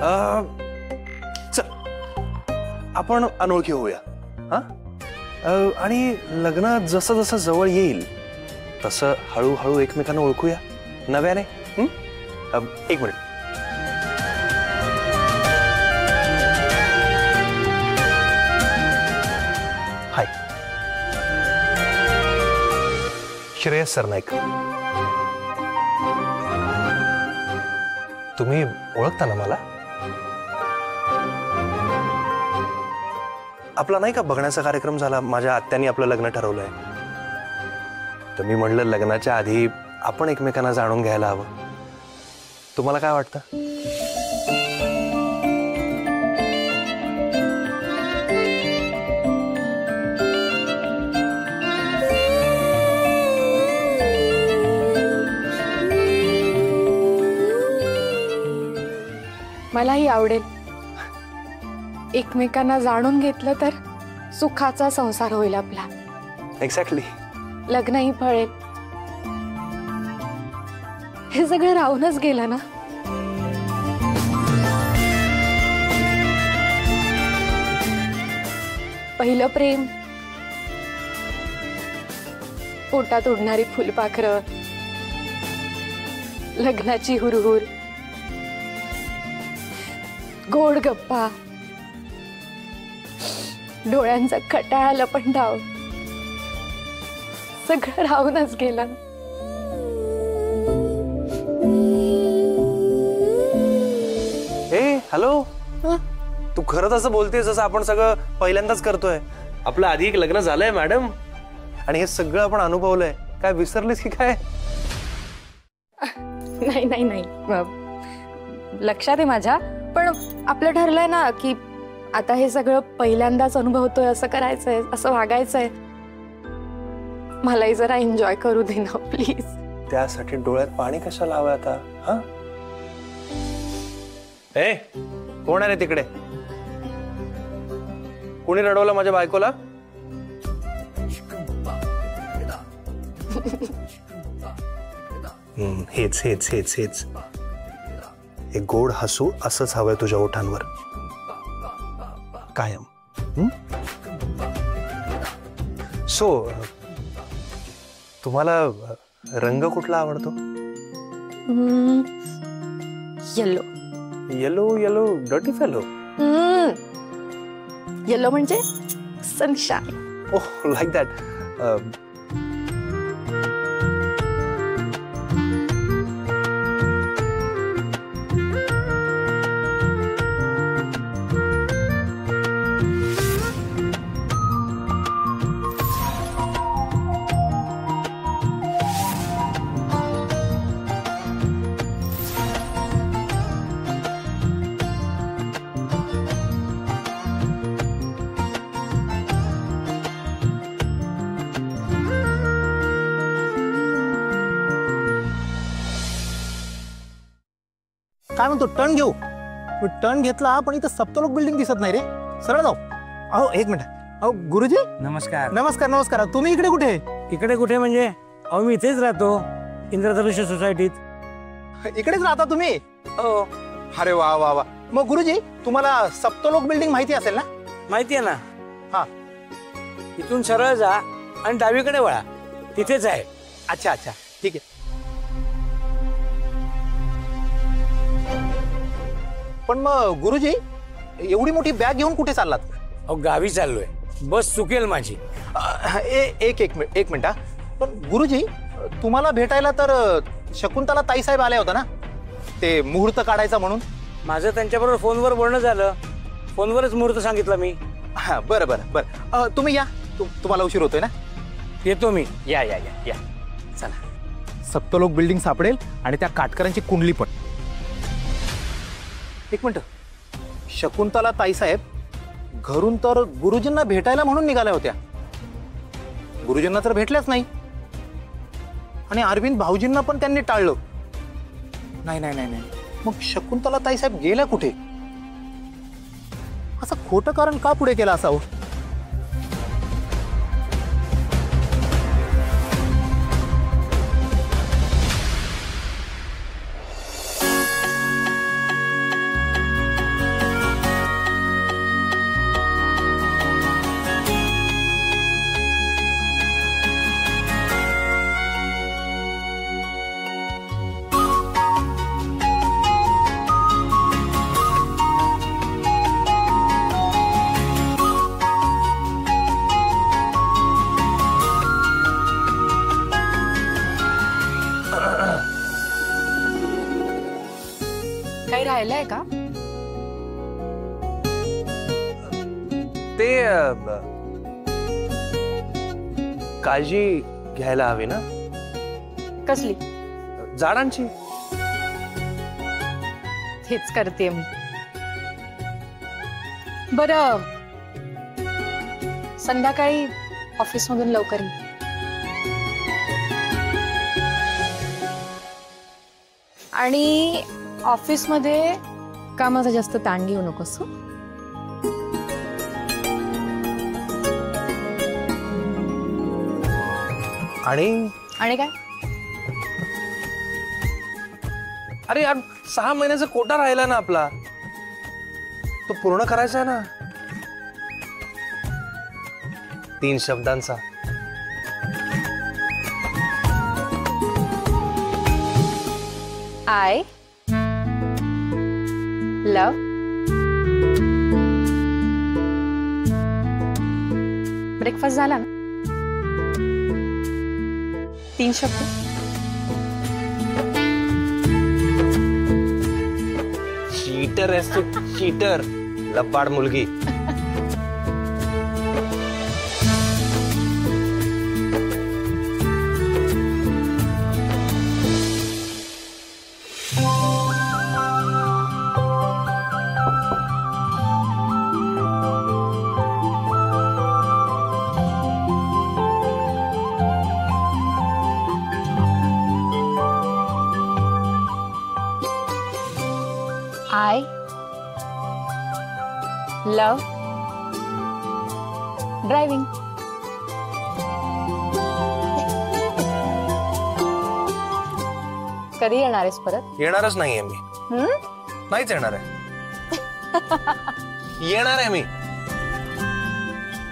चल आपण अनोळखी होऊया हा, आणि लग्न जसं जसं जवळ येईल तसं हळूहळू एकमेकांना ओळखूया नव्याने. एक मिनिट. हाय, श्रेयस सरनाईक. तुम्ही ओळखता ना मला? आपला नाही का बघण्याचा कार्यक्रम झाला, माझ्या आत्यानी आपलं लग्न ठरवलंय, तर मी म्हणलं लग्नाच्या आधी आपण एकमेकांना जाणून घ्यायला हवं. तुम्हाला काय वाटतं? मलाही आवडेल. एकमेकांना जाणून घेतलं तर सुखाचा संसार होईल आपला. एक्झॅक्टली. लग्नही फळेल. हे सगळं राहूनच गेलं ना. पहिलं प्रेम, पोटात उडणारी फुलपाखरं, लग्नाची हुरहुर, गोड गप्पा, डोळ्यांचा खटाळा लपंडाव, सगळं राहूनच गेलं. ए हॅलो, तू खरंच असं बोलतेस जसं आपण सगळं पहिल्यांदाच करतोय? आपलं आधी एक लग्न झालंय मॅडम, आणि हे सगळं आपण अनुभवलंय. काय विसरलीस की काय? नाही नाही नाही, लक्षात आहे माझ्या. पण आपलं ठरलंय ना की आता हे सगळं पहिल्यांदाच अनुभवतोय, असं करायचंय, असं वागायचंय. मलाही जरा एन्जॉय करू दे ना प्लीज. त्यासाठी डोळ्यात पाणी कशाला हवं आता? हा, ए कोण आहे रे तिकडे? कोणी रडवलं माझ्या बायकोला? हेच हेच हेच हेच एक गोड हसू असंच हवंय तुझ्या ओठांवर कायम. सो तुम्हाला रंग कुठला आवडतो? Yellow. Yellow yellow dirty fellow. Yellow म्हणजे सनशाईन. Oh like that. काय म्हणतो, टर्न घेऊ? टर्न घेतला पण इथं सप्तलोक बिल्डिंग दिसत नाही रे. सरळ जाऊ. अहो एक मिनिट. अहो गुरुजी नमस्कार. नमस्कार नमस्कार. तुम्ही इकडे कुठे? इकडे कुठे म्हणजे? अहो मी इथेच राहतो, इंद्रधनुष्य सोसायटीत. इकडेच राहता तुम्ही? हो. अरे वा वा वा. मग गुरुजी तुम्हाला सप्तलोक बिल्डिंग माहिती असेल ना? माहिती आहे ना. हा, इथून सरळ जा आणि डावीकडे वळा, तिथेच आहे. अच्छा अच्छा ठीक आहे. पण मग गुरुजी एवढी मोठी बॅग घेऊन कुठे चाललात? अहो गावी चाललोय, बस चुकेल माझी. एक मिनिट. पण गुरुजी तुम्हाला भेटायला तर शकुंतला ताईसाहेब आल्या होत्या ना, ते मुहूर्त काढायचा म्हणून? माझं त्यांच्याबरोबर फोनवर बोलणं झालं, फोनवरच मुहूर्त सांगितलं मी. हा बरं बरं बरं. तुम्ही या, तुम्हाला उशीर होतोय ना. येतो मी. या या या या. चला. सप्तलोक बिल्डिंग सापडेल आणि त्या काटकरांची कुंडली पण. एक मिनिट. शकुंतला ताईसाहेब घरून तर गुरुजींना भेटायला म्हणून निघाल्या होत्या, गुरुजींना तर भेटल्याच नाही. आणि अरविंद भाऊजींना पण त्यांनी टाळलं. नाही नाही नाही नाही. मग शकुंतला ताईसाहेब गेल्या कुठे? असं खोटं कारण का पुढे केलं असावं? राहिलंय का? ते काळजी घ्यायला हवी ना कसली? झाडांची. हेच करते मी. बरं, संध्याकाळी ऑफिस मधून लवकर ये. आणि ऑफिस मध्ये कामाचा जास्त ताण घेऊ नकोस. आणि काय? अरे यार 6 महिन्याचा कोटा राहिला ना आपला, तो पूर्ण करायचा आहे ना. 3 शब्दांचा. आय लव ब्रेकफास्ट झाला ना? 3 शब्द. चीटर आहेस तू, चीटर, लबाड मुलगी. I love driving. कधी येणार आहेस परत? येणारच नाहीये मी. नाहीच येणार आहे. येणार आहे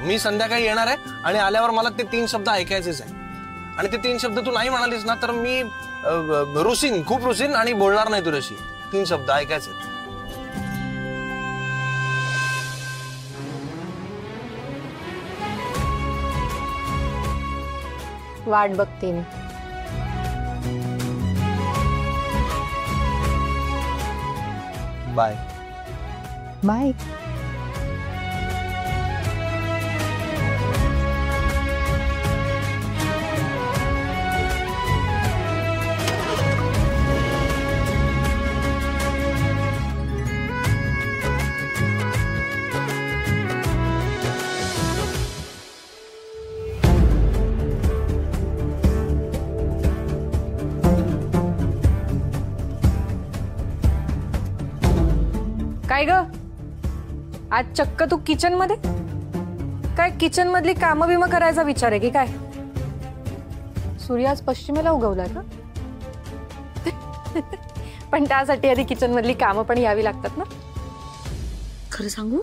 मी संध्याकाळी येणार आहे आणि आल्यावर मला ते 3 शब्द ऐकायचेच आहे. आणि ते 3 शब्द तू नाही म्हणालीस ना तर मी रुसीन, खूप रुसीन आणि बोलणार नाही तुझ्याशी. 3 शब्द ऐकायचे. वाट बघते मी. Bye bye. काय ग, आज चक्क तू किचन मध्ये? काय किचन मधली कामं बिमं करायचा विचार आहे की काय? सूर्य आज पश्चिमेला उगवलाय का? पण त्यासाठी आधी किचन मधली कामं पण यावी लागतात ना. खरं सांगू,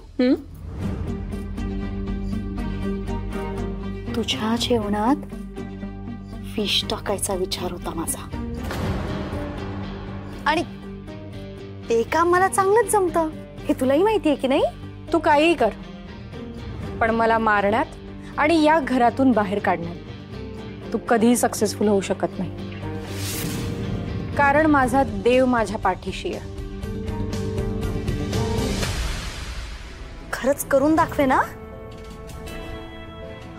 तुझ्या जेवणात फिश टाकायचा विचार होता माझा. आणि ते काम मला चांगलंच जमतं, हे तुलाही माहिती आहे की नाही? तू काहीही कर, पण मला मारण्यात आणि या घरातून बाहेर काढण्यात तू कधीही सक्सेसफुल होऊ शकत नाही. कारण माझा देव माझ्या पाठीशी आहे. खरंच करून दाखवे ना,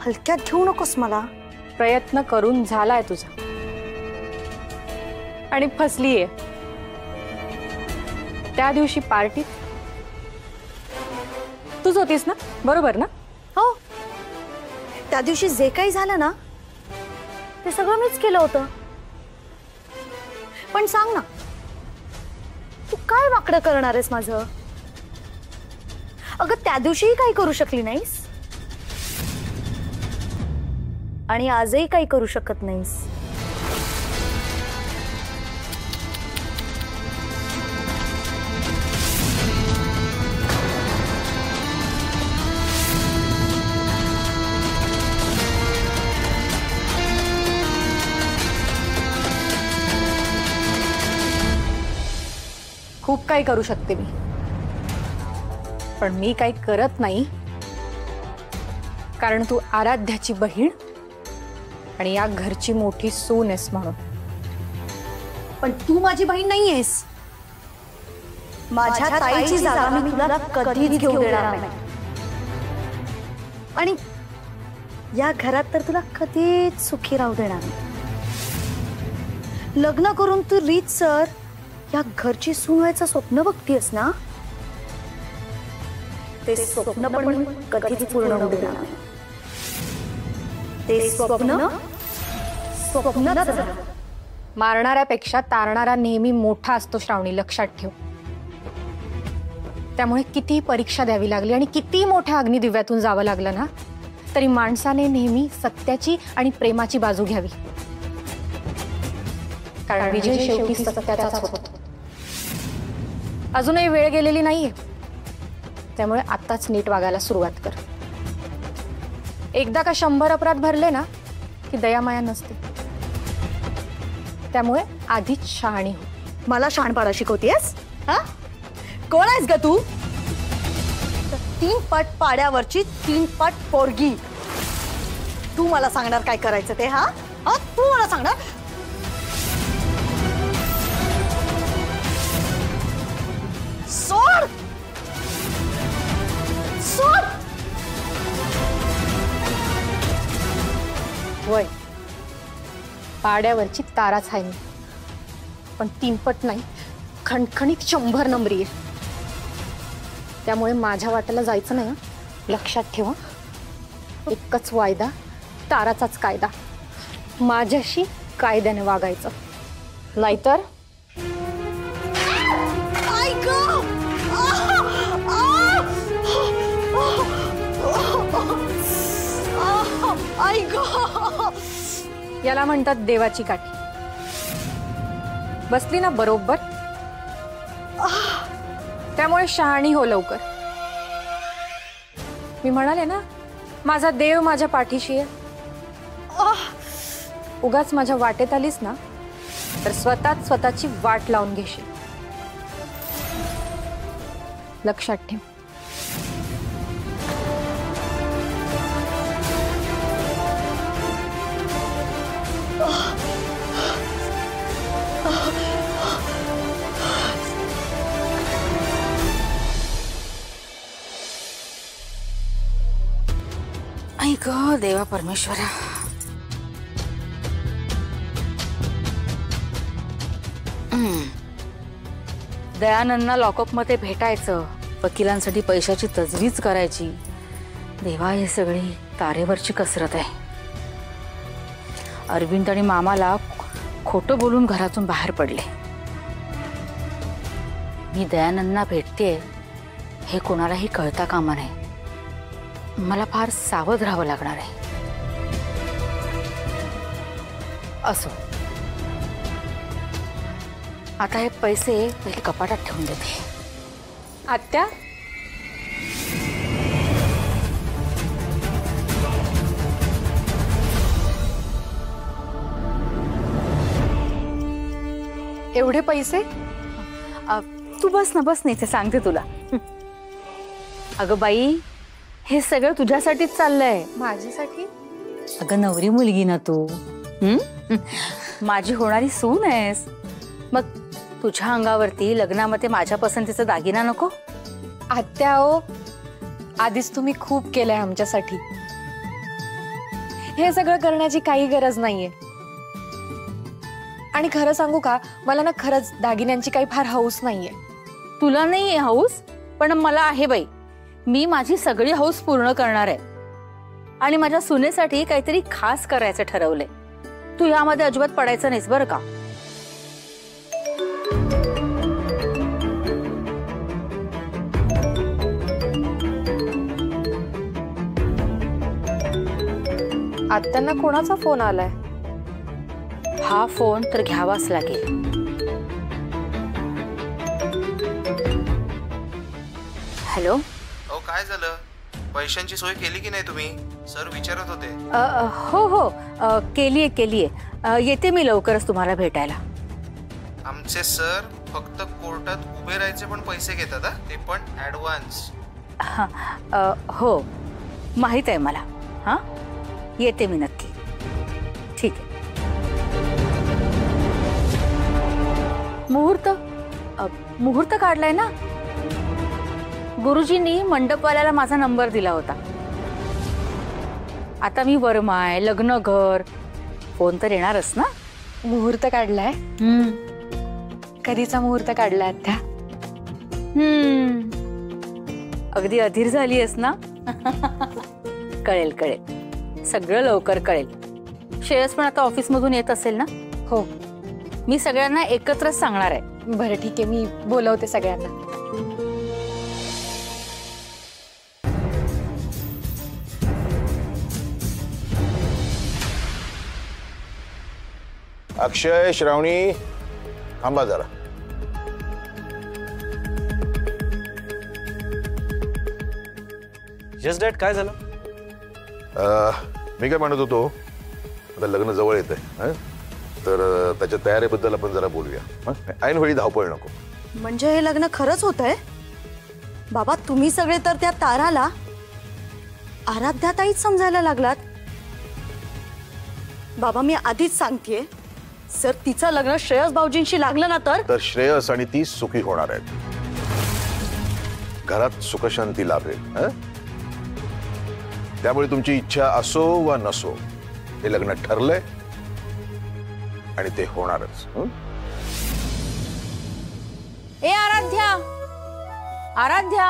हलक्यात घेऊ नकोस मला. प्रयत्न करून झालाय तुझा आणि फसलीये. त्या दिवशी पार्टीत तूच होतीस ना, बरोबर ना? हो, त्या दिवशी जे काही झालं ना ते सगळं मीच केलं होतं. पण सांग ना, तू काय वाकडं करणार आहेस माझं? अगं त्या दिवशीही काही करू शकली नाहीस आणि आजही काही करू शकत नाहीस. खूप काही करू शकते मी, पण मी काही करत नाही कारण तू आराध्याची बहीण आणि या घरची मोठी सून आहेस म्हणून. पण तू माझी बहीण नाहीयेस. माझ्या ताईची जागा मी तुला कधीच घेऊ देणार नाही. आणि या घरात तर तुला कधीच सुखी राहू देणार नाही. लग्न करून तू रीतसर या घरची सून व्हायचं स्वप्न बघतीयस ना, ते स्वप्न पण कधीच पूर्ण होऊ देणार नाही. ते स्वप्न स्वप्नच राहणार. मारणाऱ्यापेक्षा तारणारा नेहमी मोठा असतो श्रावणी, लक्षात ठेव. त्यामुळे किती परीक्षा द्यावी लागली आणि किती मोठ्या अग्निदिव्यातून जावं लागलं ना, तरी माणसाने नेहमी सत्याची आणि प्रेमाची बाजू घ्यावी. कारण विजय शेवटी सत्याचाच होतो. अजूनही वेळ गेलेली नाहीये, त्यामुळे आत्ताच नीट वागायला सुरुवात कर. एकदा का 100 अपराध भरले ना की दयामाया नसते. त्यामुळे आधीच शहाणी हो. मला शहाणपणा शिकवतेस? हा, कोण आहेस ग तू? 3 पट पाड्यावरची 3 पट पोरगी. तू मला सांगणार काय करायचं ते? हा, तू मला सांगणार? सोड सोड. वय पाड्यावरची ताराच आहे मी, पण 3 पट नाही, खणखणीत 100 नंबरी आहे. त्यामुळे माझ्या वाट्याला जायचं नाही. लक्षात ठेवा, एकच वायदा, ताराचाच कायदा. माझ्याशी कायद्याने वागायचं, नाहीतर याला म्हणतात देवाची काठी. बसली ना बरोबर, त्यामुळे शहाणी हो लवकर. मी म्हणाले ना, माझा देव माझ्या पाठीशी आहे. उगाच माझ्या वाटेत आलीस ना तर स्वतःची वाट लावून घेशील. लक्षात ठेव. आई ग देवा परमेश्वरा. दयानंदना लॉकअपमध्ये भेटायचं, वकिलांसाठी पैशाची तजवीज करायची. देवा, हे सगळी तारेवरची कसरत आहे. अरविंद आणि मामाला खोटं बोलून घरातून बाहेर पडले. मी दयानंदना भेटतेय हे कोणालाही कळता कामा नये. मला फार सावध राहावं लागणार आहे. असो, आता हे पैसे पहिले कपाटात ठेवून देते. आत्या, एवढे पैसे? तू बस ना, बस नाही ते सांगते तुला. अगं बाई, हे सगळं तुझ्यासाठीच चाललंय. माझ्यासाठी? अगं नवरी मुलगी ना तू, माझी होणारी सून आहेस. मग तुझ्या अंगावरती लग्नामध्ये माझ्या पसंतीचा दागिना नको? आत्या ओ, आधीच तुम्ही खूप केलंय आमच्यासाठी. हे सगळं करण्याची काही गरज नाहीये. आणि खरं सांगू का, मला ना खरंच दागिन्यांची काही फार हौस नाहीये. तुला नाही हौस, पण मला आहे बाई. मी माझी सगळी हौस पूर्ण करणार आहे आणि माझ्या सुनेसाठी काहीतरी खास करायचं ठरवलंय. तू यामध्ये अजिबात पडायचं नाहीस बरं का. आत्यांना कोणाचा फोन आलाय? हा फोन तर घ्यावाच लागेल. हॅलो. काय झालं? पैशांची सोय केली की नाही तुम्ही? सर विचारत होते. हो हो, केलीये. येते मी लवकरच तुम्हाला भेटायला. आमचे सर फक्त कोर्टात उभे राहायचे पण पैसे घेतात, ते पण ॲडव्हान्स. हो, माहित आहे मला. हां, येते मी नक्की. ठीक आहे. मुहूर्त मुहूर्त काढलाय ना. गुरुजींनी मंडपवाल्याला माझा नंबर दिला होता. आता मी वरमाय, लग्न घर, फोन तर येणारच ना. मुहूर्त काढलाय? कधीचा मुहूर्त काढलाय आत्या? अगदी अधीर झालीयस ना. कळेल कळेल, सगळं लवकर कळेल. श्रेयस पण आता ऑफिस मधून येत असेल ना. हो. मी सगळ्यांना एकत्रच सांगणार आहे. बरं ठीक आहे, मी बोलवते सगळ्यांना. अक्षय, श्रावणी, थांबा जरा. जस्ट डॅड, काय झालं? मी काय म्हणत होतो, आता लग्न जवळ येत आहे, तर त्याच्या तयारीबद्दल आपण जरा बोलूया. ऐन वेळी धावपळ नको. म्हणजे हे लग्न खरंच होत आहे? बाबा तुम्ही सगळे तर त्या ताराला आराध्याताईच समजायला लागलात. बाबा मी आधीच सांगतेय, सर तिचं लग्न श्रेयस भाऊजींशी लागलं ना तर श्रेयस आणि ती सुखी होणार आहेत. घरात सुखशांती लाभेल. त्यामुळे तुमची इच्छा असो वा नसो, हे लग्न ठरलंय आणि ते होणारच. ए आराध्या, आराध्या,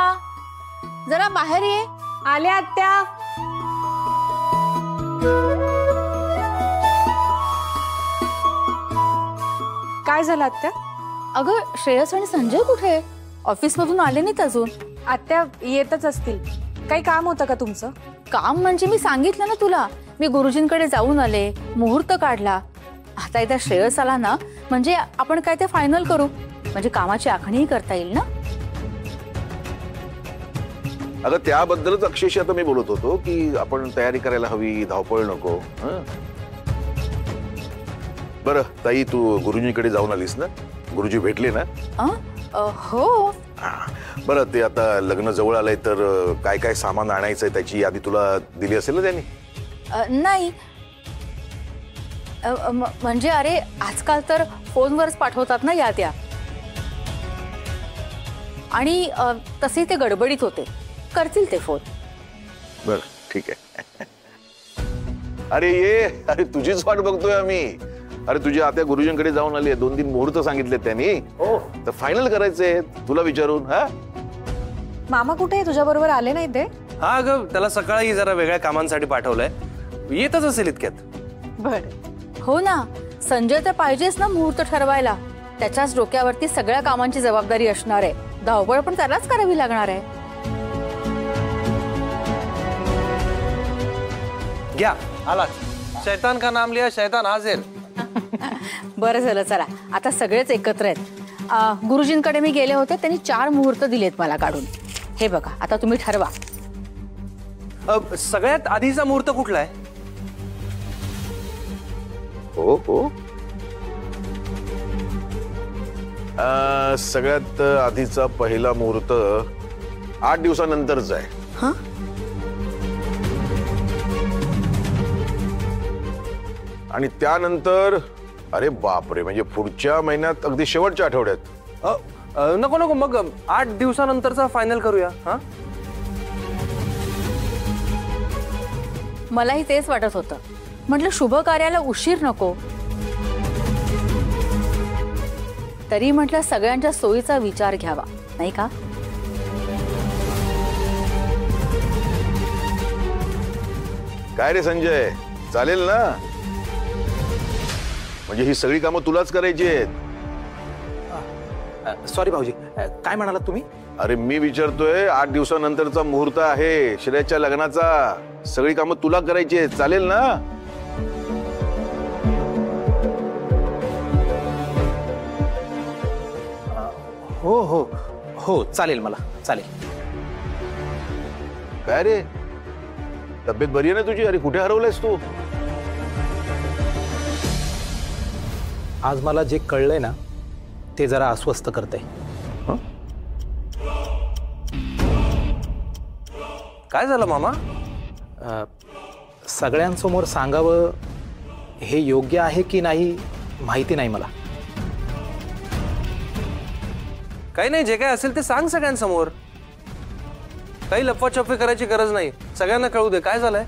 जरा बाहेर ये. आले आत्या. काय झालं आत्या? अगं श्रेयस आणि संजय कुठे? ऑफिस मधून आले नाहीत अजून. आत्या येतच असतील. काही काम होतं का तुमचं? काम म्हणजे मी सांगितलं ना तुला, मी गुरुजींकडे जाऊन आले, मुहूर्त काढला. आता एकदा श्रेयस आला ना, म्हणजे आपण काय ते फायनल करू, म्हणजे कामाची आखणीही करता येईल ना. अगं त्याबद्दलच अक्षयशी आता मी बोलत होतो की आपण तयारी करायला हवी, धावपळ नको. बरं ताई, तू गुरुजींकडे जाऊन आलीस ना? गुरुजी भेटले ना? हो. बरं, ते आता लग्न जवळ आलंय तर काय काय सामान आणायचंय त्याची यादी तुला दिली असेल ना त्यांनी? नाही, म्हणजे अरे आजकाल तर फोनवरच पाठवतात ना याद्या. आणि तसे ते गडबडीत होते, करतील ते फोन. बर ठीक आहे. अरे ये, अरे तुझीच वाट बघतोय आम्ही. अरे तुझी आत्या गुरुजींकडे जाऊन आली, 2-3 मुहूर्त सांगितले त्यांनी. हो, तर फायनल करायचंय तुला विचारून. मामा कुठे? तुझ्या बरोबर आले नाही ते? हा अगं, त्याला सकाळी जरा वेगळ्या कामांसाठी पाठवलंय, येतच असेल इतक्यात. बर. हो ना, संजय तर पाहिजेच ना मुहूर्त ठरवायला. त्याच्याच डोक्यावरती सगळ्या कामांची जबाबदारी असणार आहे. धावपळ पण त्यालाच करावी लागणार आहे. घ्या, आलाच. शैतान का नाम लिया शैतान हाजिर. बरं झालं, चला आता सगळेच एकत्र आहेत. गुरुजींकडे मी गेले होते, त्यांनी 4 मुहूर्त दिलेत मला काढून. हे बघा, आता तुम्ही ठरवा. सगळ्यात आधीचा मुहूर्त कुठला आहे? हो हो, सगळ्यात आधीचा पहिला मुहूर्त 8 दिवसानंतरचा आहे. आणि त्यानंतर अरे बापरे, म्हणजे पुढच्या महिन्यात अगदी शेवटच्या आठवड्यात. नको नको, मग 8 दिवसानंतरचा फायनल करूया. हा, मलाही तेच वाटत होतं. म्हटलं शुभ कार्याला उशीर नको. तरी म्हटलं सगळ्यांच्या सोयीचा विचार घ्यावा, नाही का? काय रे संजय, चालेल ना? म्हणजे ही सगळी कामं तुलाच करायची आहेत. सॉरी भाऊजी, काय म्हणालात तुम्ही? अरे मी विचारतोय, 8 दिवसानंतरचा मुहूर्त आहे श्रेयसच्या लग्नाचा. सगळी कामं तुला करायची आहेत, चालेल ना? हो हो हो, चालेल, मला चालेल. काय रे, तब्येत बरी आहे ना तुझी? अरे कुठे हरवलंयस तू? आज मला जे कळलंय ना, ते जरा अस्वस्थ करतंय. काय झालं मामा? सगळ्यांसमोर सांगावं हे योग्य आहे की नाही माहिती नाही मला. काही नाही, जे काय असेल ते सांग सगळ्यांसमोर. काही लपवाछपवी करायची गरज नाही, सगळ्यांना कळू दे काय झालंय.